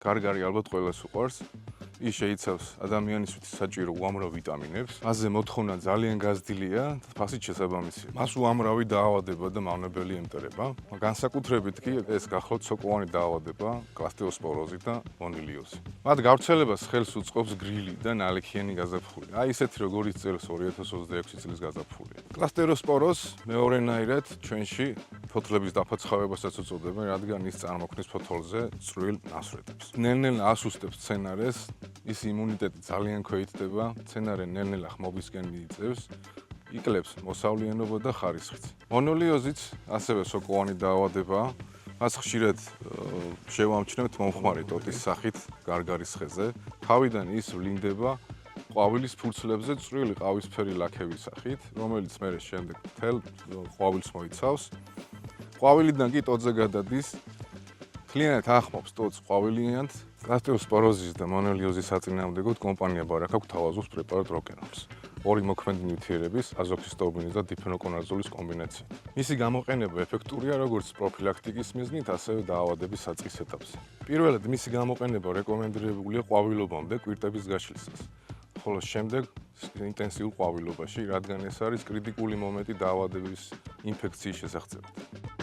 გარგარი ალბათ ყველას უყვარს. ის შეიცავს ადამიანისთვის საჭირო უამრავ ვიტამინებს. მასზე მოთხოვნა ძალიან გაზრდილია, ფასით შესაბამისია. მას უამრავი დაავადება და მავნებელი ემტერება. განსაკუთრებით კი ეს გახლავთ სოკოვანი დაავადება, კლასტეროსპოროზი და მონილიოზი. მათ გავრცელებას ხელს უწყობს გრილი და ნალექიანი გაზაფხული. აი ესეთი როგორც წელს 2026 წლის გაზაფხული. კლასტეროსპოროზს მეორენაირად ჩვენში ფოთლების დაფაცხავებასაც უწოდებენ, რადგან ის წარმოქმნის ფოთოლზე წვრილ ნასვრედებს. ნელ-ნელა ასუსტებს მცენარეს, ის იმუნიტეტი ძალიან ქვეითდება, მცენარე ნელ-ნელა ხმობისკენ მიიწევს, იკლებს მოსავლიანობა და ხარისხიც. მონილიოზიც ასევე სოკოვანი დაავადებაა. მას ხშირად შევამჩნევთ მომხმარი ტოტის სახით გარგარის ხეზე. თავიდან ის ვლინდება ყვავილის ფურცლებზე წვრილი ყავისფერი ლაქების სახით, რომელიც მერე შემდეგ მთელ ყვავილს მოიცავს. ყვავილიდან კი ტოტზე გადადის. მთლიანად ახმობს ტოტს ყვავილიანად. კლასტეროსპოროზის და მონილიოზის საწინააღმდეგოდ კომპანია ბარაქ აქვს თავაზობს პრეპარატ როკენოლს. ორი მოქმედი ნივთიერების, აზოქსისტოუბინის და დიფენოკონაზოლის კომბინაცია. მისი გამოყენება ეფექტურია როგორც პროფილაქტიკის მიზნით, ასევე დაავადების საწყის ეტაპზე. პირველად მისი გამოყენება რეკომენდებულია ყვავილობამდე კვირტების გაშლისას, ხოლო შემდეგ ინტენსიურ ყვავილობაში, რადგან ეს არის კრიტიკული მომენტი დაავადების ინფექციის შესაღწევად.